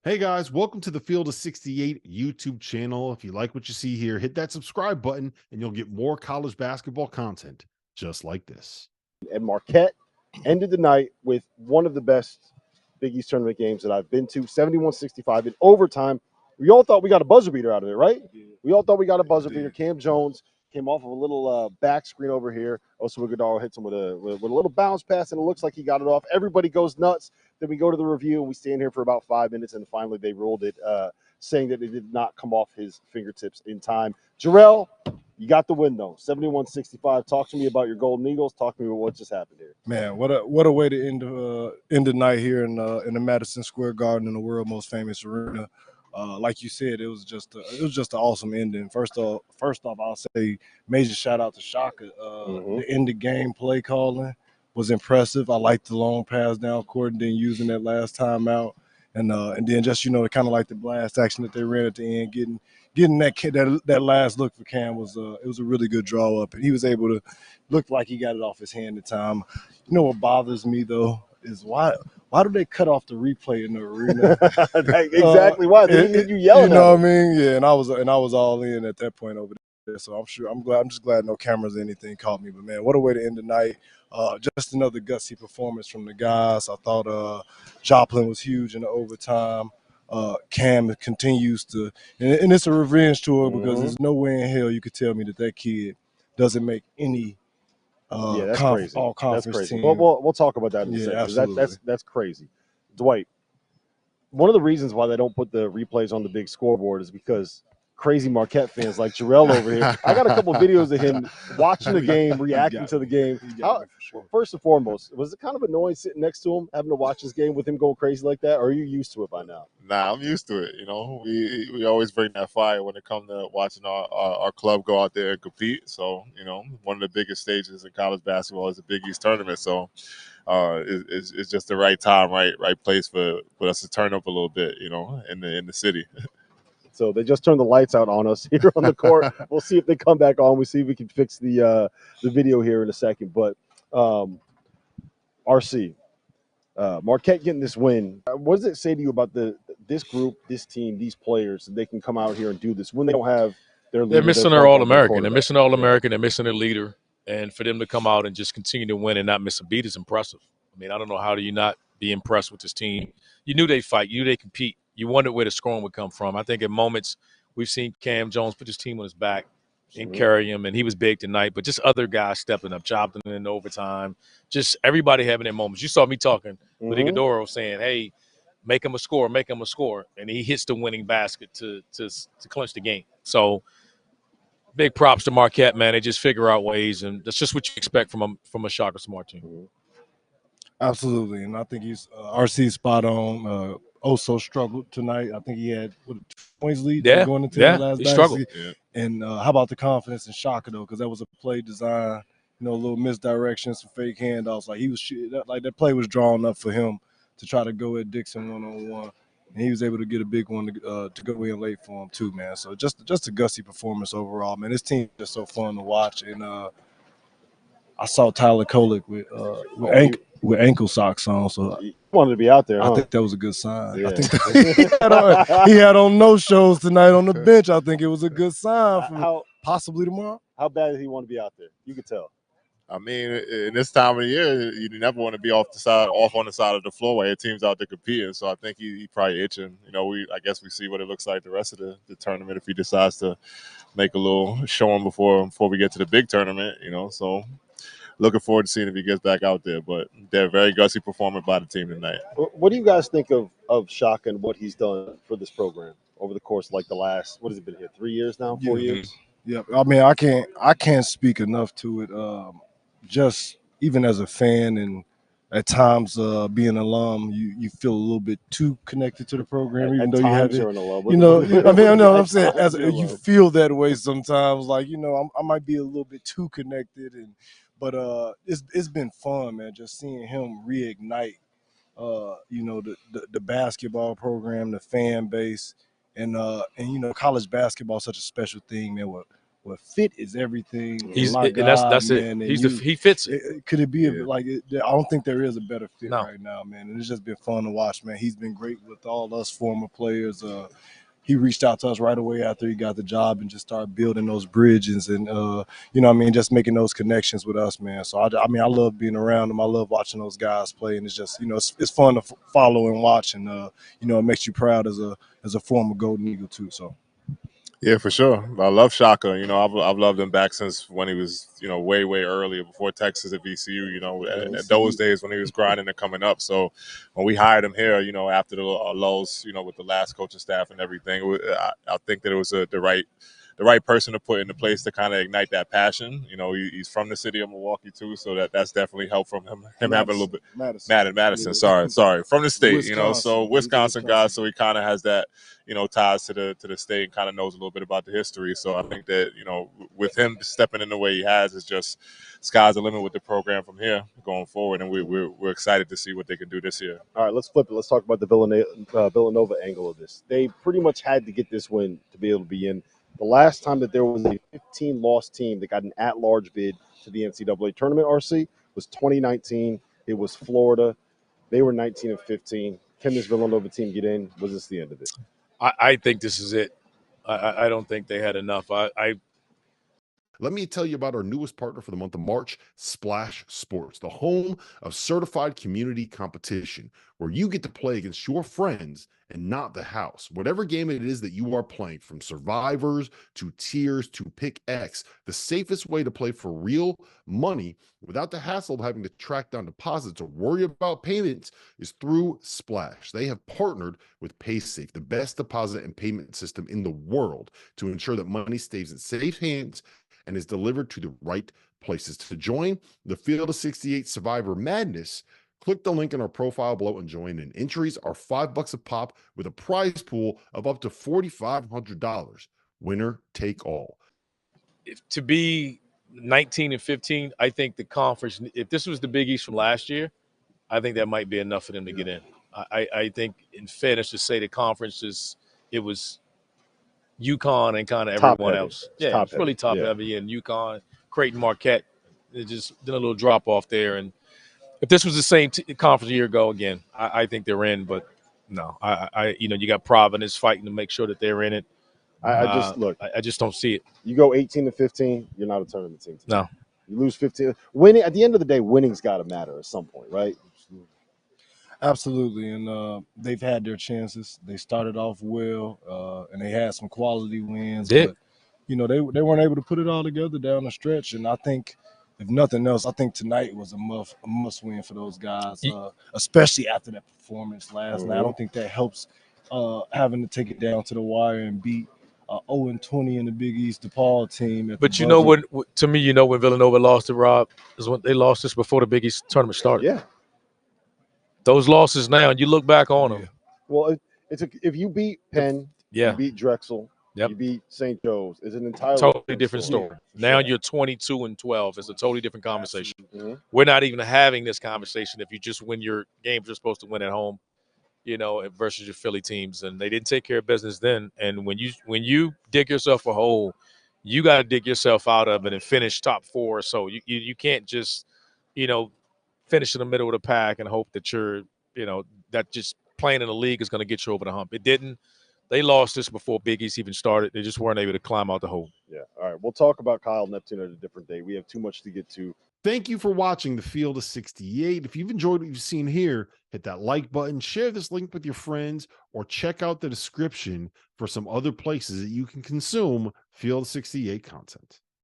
Hey guys, welcome to the Field of 68 YouTube channel. If you like what you see here, hit that subscribe button and you'll get more college basketball content just like this. And Marquette ended the night with one of the best Big East tournament games that I've been to, 71-65 in overtime. We all thought we got a buzzer beater out of it, right? We all thought we got a buzzer beater. Cam Jones came off of a little back screen over here. Oso Ighodaro hits him with a little bounce pass, and it looks like he got it off. Everybody goes nuts. Then we go to the review, and we stand here for about 5 minutes, and finally they ruled it, saying that it did not come off his fingertips in time. Jerel, you got the win, though, 71-65. Talk to me about your Golden Eagles. Talk to me about what just happened here. Man, what a way to end the night here in the Madison Square Garden in the world's most famous arena. Like you said, it was just an awesome ending. First off, I'll say major shout out to Shaka. The end of game play calling was impressive. I liked the long pass down court and then using that last time out, and then just kind of like the blast action that they ran at the end, getting that last look for Cam was it was a really good draw up, and he was able to look like he got it off his hand in time. You know what bothers me though is why do they cut off the replay in the arena? Exactly why. They didn't you yelling. You know what I mean? Yeah, and I was all in at that point over there. So I'm just glad no cameras or anything caught me. But man, what a way to end the night. Just another gutsy performance from the guys. I thought Joplin was huge in the overtime. Cam continues to, and it's a revenge tour because there's no way in hell you could tell me that kid doesn't make any that's crazy. all conference that's crazy. team. We'll talk about that in a second. Absolutely. That's crazy. Dwight, one of the reasons why they don't put the replays on the big scoreboard is because crazy Marquette fans like Jerel over here. I got a couple of videos of him watching the game, reacting to the game. First and foremost, was it kind of annoying sitting next to him, having to watch this game with him going crazy like that, or are you used to it by now? Nah, I'm used to it. You know, we always bring that fire when it comes to watching our club go out there and compete. So, you know, one of the biggest stages in college basketball is the Big East tournament. So it's just the right time, right place for us to turn up a little bit, you know, in the city. So they just turned the lights out on us here on the court. We'll see if they come back on. We'll see if we can fix the video here in a second. But RC, Marquette getting this win. What does it say to you about this group, this team, these players, that they can come out here and do this when they don't have their leader? They're missing their All-American. They're missing All-American. They're missing their leader. And for them to come out and just continue to win and not miss a beat is impressive. I mean, I don't know how do you not be impressed with this team. You knew they'd fight. You knew they'd compete. You wondered where the scoring would come from. I think in moments we've seen Cam Jones put his team on his back and carry him, and he was big tonight. But just other guys stepping up, chopping in overtime, just everybody having their moments. You saw me talking with Ighodaro saying, hey, make him a score, and he hits the winning basket to clinch the game. So big props to Marquette, man. They just figure out ways, and that's just what you expect from a Shaka Smart team. Absolutely, and I think he's RC spot on. Oso struggled tonight. I think he had 2 points lead going into the last he struggled. And how about the confidence in Shaka though? Because that was a play design, a little misdirection, some fake handoffs. Like he was that play was drawn up for him to try to go at Dixon one-on-one, and he was able to get a big one to go in late for him too, man. So just a gutsy performance overall, man. This team is so fun to watch, and I saw Tyler Kolek with ankle socks on, so he wanted to be out there. I think that was a good sign. Yeah. I think he had on no shows tonight on the bench. I think it was a good sign for possibly tomorrow. How bad did he want to be out there? You could tell. I mean, in this time of the year, you never want to be off on the side of the floor while your team's out there competing. So I think he probably itching. You know, I guess we see what it looks like the rest of the tournament if he decides to make a little showing before we get to the big tournament. You know, so. Looking forward to seeing if he gets back out there, but they're very gutsy performance by the team tonight. What do you guys think of Shaka and what he's done for this program over the course of like the last, what has it been here, 3 years now, 4 years? Yeah, I mean, I can't speak enough to it. Just even as a fan and at times being an alum, you feel a little bit too connected to the program, even though you have it. I'm saying as you feel that way sometimes. Like I might be a little bit too connected But it's been fun, man, just seeing him reignite, the basketball program, the fan base, and college basketball is such a special thing, man. Well, fit is everything. That's it. Man, He fits it. Could it be like? I don't think there is a better fit right now, man. And it's just been fun to watch, man. He's been great with all us former players. He reached out to us right away after he got the job and just started building those bridges and just making those connections with us, man. So I love being around him. I love watching those guys play, and it's just it's fun to follow and watch, and it makes you proud as a former Golden Eagle too. So. Yeah, for sure. I love Shaka. I've loved him back since when he was, way, way earlier before Texas at VCU, at those days when he was grinding and coming up. So when we hired him here, after the lulls, with the last coaching staff and everything, I think that it was the right person to put into place to kind of ignite that passion. He's from the city of Milwaukee too, so that's definitely helped from him having a little bit. Madison. Yeah. Sorry, from the state. Wisconsin. So Wisconsin guy, so he kind of has that, ties to the state and kind of knows a little bit about the history. So I think that with him stepping in the way he has, it's just sky's the limit with the program from here going forward, and we're excited to see what they can do this year. All right, let's flip it. Let's talk about the Villanova angle of this. They pretty much had to get this win to be able to be in. The last time that there was a 15-loss team that got an at-large bid to the NCAA Tournament, RC, was 2019. It was Florida. They were 19-15. Can this Villanova team get in? Was this the end of it? I think this is it. I don't think they had enough. Let me tell you about our newest partner for the month of March, Splash Sports, the home of certified community competition, where you get to play against your friends and not the house. Whatever game it is that you are playing, from survivors to tiers to pick X, the safest way to play for real money without the hassle of having to track down deposits or worry about payments is through Splash. They have partnered with PaySafe, the best deposit and payment system in the world, to ensure that money stays in safe hands and is delivered to the right places. To join the Field of 68 Survivor Madness, click the link in our profile below and join in. Entries are $5 a pop with a prize pool of up to $4,500. Winner take all. To be 19-15, I think the conference, if this was the Big East from last year, I think that might be enough for them to get in. I think, in fairness to say, the conference it was UConn and kind of everyone else. Yeah, it's really top heavy. And UConn, Creighton, Marquette, it just did a little drop off there. And if this was the same conference a year ago, again, I think they're in. But no, you got Providence fighting to make sure that they're in it. I just don't see it. You go 18-15, you're not a tournament team. No, you lose 15. Winning at the end of the day, winning's got to matter at some point, right? Absolutely, and they've had their chances. They started off well, and they had some quality wins. But they weren't able to put it all together down the stretch. And I think, if nothing else, I think tonight was a must win for those guys, especially after that performance last night. I don't think that helps having to take it down to the wire and beat 0-20 in the Big East DePaul team. But when Villanova lost to Rob, is when they lost this before the Big East tournament started. Yeah. Those losses now, and you look back on them. Well, if you beat Penn, you beat Drexel, you beat St. Joe's, it's an entirely totally different story. Now you're 22-12. It's a totally different conversation. Mm-hmm. We're not even having this conversation if you just win your games you're supposed to win at home, versus your Philly teams. And they didn't take care of business then. And when you dig yourself a hole, you got to dig yourself out of it and finish top 4. So you can't just, finish in the middle of the pack and hope that that just playing in the league is going to get you over the hump. It didn't. They lost this before Big East even started. They just weren't able to climb out the hole. Yeah. All right. We'll talk about Kyle Neptune at a different day. We have too much to get to. Thank you for watching the Field of 68. If you've enjoyed what you've seen here, hit that like button, share this link with your friends, or check out the description for some other places that you can consume Field of 68 content.